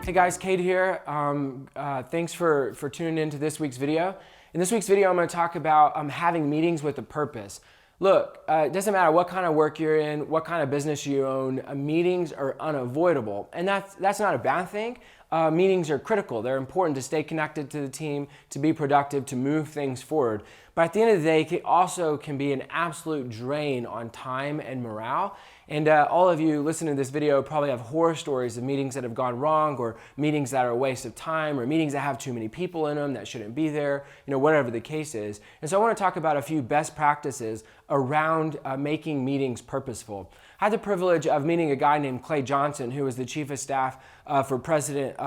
Hey guys, Cade here. Thanks for tuning into this week's video. In this week's video, I'm going to talk about having meetings with a purpose. Look, it doesn't matter what kind of work you're in, what kind of business you own, meetings are unavoidable. And that's not a bad thing. Meetings are critical. They're important to stay connected to the team, to be productive, to move things forward. But at the end of the day, it also can be an absolute drain on time and morale. And all of you listening to this video probably have horror stories of meetings that have gone wrong, or meetings that are a waste of time, or meetings that have too many people in them that shouldn't be there, whatever the case is. And so I want to talk about a few best practices around making meetings purposeful. I had the privilege of meeting a guy named Clay Johnson, who was the chief of staff for President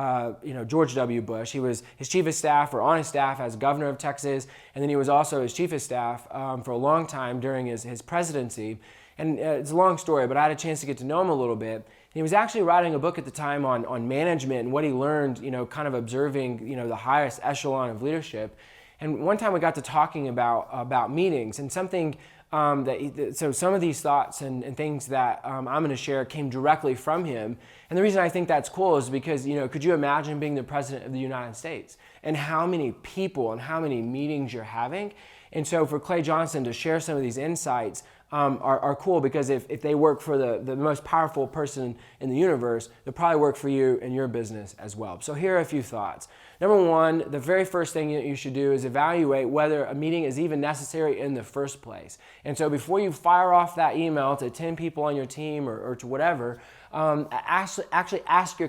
George W. Bush. He was his chief of staff, or on his staff as governor of Texas, and then he was also his chief of staff for a long time during his presidency. And it's a long story, but I had a chance to get to know him a little bit. And he was actually writing a book at the time on management and what he learned, kind of observing, the highest echelon of leadership. And one time we got to talking about meetings, and something so some of these thoughts and things that I'm going to share came directly from him. And the reason I think that's cool is because, could you imagine being the president of the United States and how many people and how many meetings you're having? And so for Clay Johnson to share some of these insights are cool, because if they work for the most powerful person in the universe, they'll probably work for you and your business as well. So here are a few thoughts. Number one, the very first thing that you should do is evaluate whether a meeting is even necessary in the first place. And so before you fire off that email to 10 people on your team or to whatever, actually ask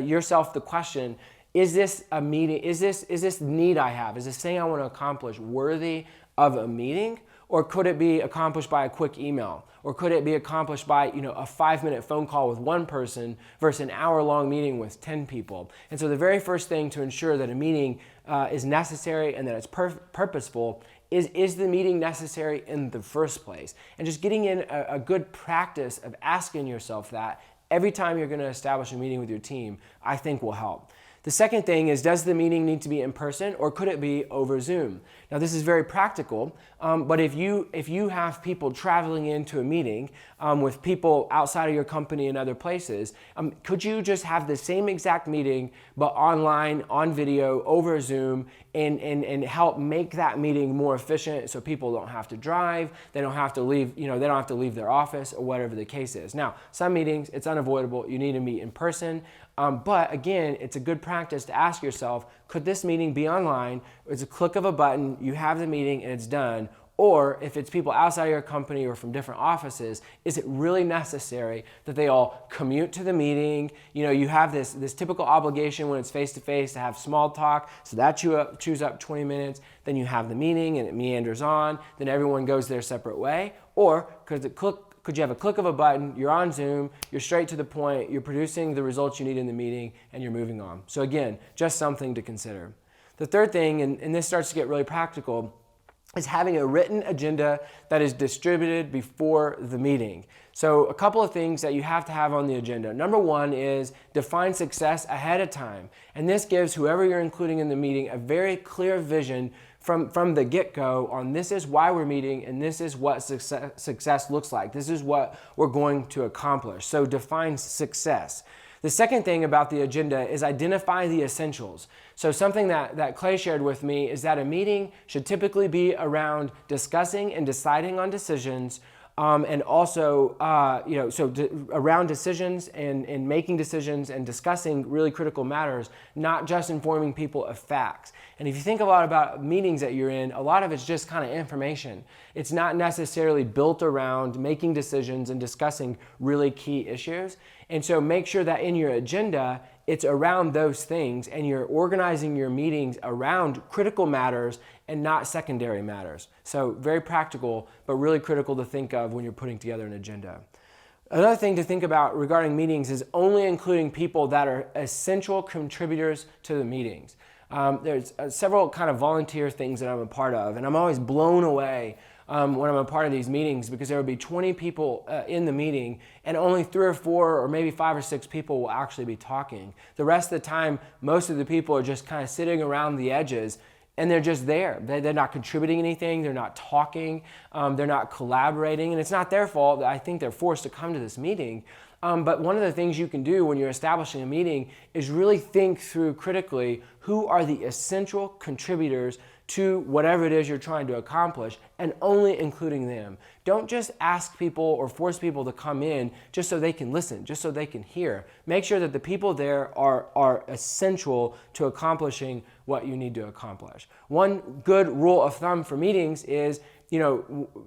yourself the question, is this a meeting? Is this need I have? Is this thing I want to accomplish worthy of a meeting? Or could it be accomplished by a quick email? Or could it be accomplished by a 5-minute phone call with one person versus an hour-long meeting with 10 people? And so the very first thing to ensure that a meeting is necessary and that it's purposeful is the meeting necessary in the first place? And just getting in a good practice of asking yourself that every time you're going to establish a meeting with your team, I think will help. The second thing is, does the meeting need to be in person, or could it be over Zoom? Now this is very practical, but if you have people traveling into a meeting with people outside of your company and other places, could you just have the same exact meeting but online, on video, over Zoom, and help make that meeting more efficient so people don't have to drive, they don't have to leave, they don't have to leave their office, or whatever the case is. Now, some meetings, it's unavoidable, you need to meet in person. But again, it's a good practice to ask yourself, could this meeting be online? It's a click of a button, you have the meeting and it's done. Or if it's people outside of your company or from different offices, is it really necessary that they all commute to the meeting? You have this typical obligation when it's face-to-face to have small talk, so that chews up 20 minutes, then you have the meeting and it meanders on, then everyone goes their separate way. Or could you have a click of a button, you're on Zoom, you're straight to the point, you're producing the results you need in the meeting, and you're moving on. So again, just something to consider. The third thing, and this starts to get really practical, is having a written agenda that is distributed before the meeting. So a couple of things that you have to have on the agenda. Number one is define success ahead of time. And this gives whoever you're including in the meeting a very clear vision from the get-go on, this is why we're meeting and this is what success looks like. This is what we're going to accomplish. So define success. The second thing about the agenda is identify the essentials. So something that Clay shared with me is that a meeting should typically be around discussing and deciding on decisions, and also, around decisions and making decisions and discussing really critical matters, not just informing people of facts. And if you think a lot about meetings that you're in, a lot of it's just kind of information. It's not necessarily built around making decisions and discussing really key issues. And so make sure that in your agenda, it's around those things and you're organizing your meetings around critical matters and not secondary matters. So very practical, but really critical to think of when you're putting together an agenda. Another thing to think about regarding meetings is only including people that are essential contributors to the meetings. There's several kind of volunteer things that I'm a part of, and I'm always blown away when I'm a part of these meetings, because there will be 20 people in the meeting and only 3 or 4 or maybe 5 or 6 people will actually be talking. The rest of the time, most of the people are just kind of sitting around the edges and they're just there. They're not contributing anything, they're not talking, they're not collaborating, and it's not their fault. I think they're forced to come to this meeting. But one of the things you can do when you're establishing a meeting is really think through critically who are the essential contributors to whatever it is you're trying to accomplish, and only including them. Don't just ask people or force people to come in just so they can listen, just so they can hear. Make sure that the people there are essential to accomplishing what you need to accomplish. One good rule of thumb for meetings is,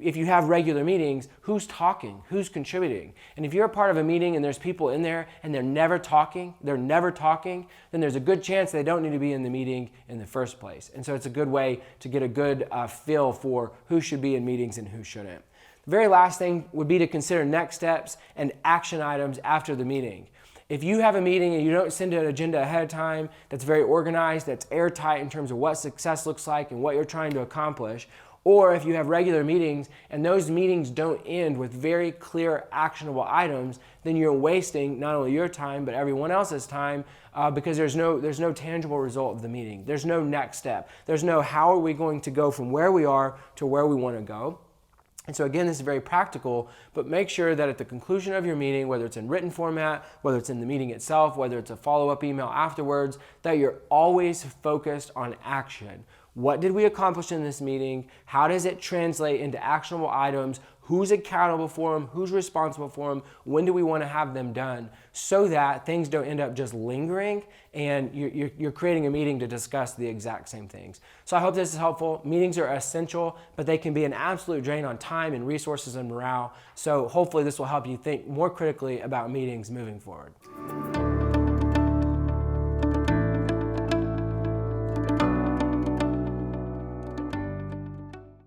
if you have regular meetings, who's talking, who's contributing? And if you're a part of a meeting and there's people in there and they're never talking, then there's a good chance they don't need to be in the meeting in the first place. And so it's a good way to get a good feel for who should be in meetings and who shouldn't. The very last thing would be to consider next steps and action items after the meeting. If you have a meeting and you don't send an agenda ahead of time that's very organized, that's airtight in terms of what success looks like and what you're trying to accomplish, or if you have regular meetings and those meetings don't end with very clear actionable items, then you're wasting not only your time but everyone else's time because there's no tangible result of the meeting. There's no next step. There's no how are we going to go from where we are to where we want to go. And so again, this is very practical, but make sure that at the conclusion of your meeting, whether it's in written format, whether it's in the meeting itself, whether it's a follow-up email afterwards, that you're always focused on action. What did we accomplish in this meeting? How does it translate into actionable items? Who's accountable for them? Who's responsible for them? When do we want to have them done? So that things don't end up just lingering and you're creating a meeting to discuss the exact same things. So I hope this is helpful. Meetings are essential, but they can be an absolute drain on time and resources and morale. So hopefully this will help you think more critically about meetings moving forward.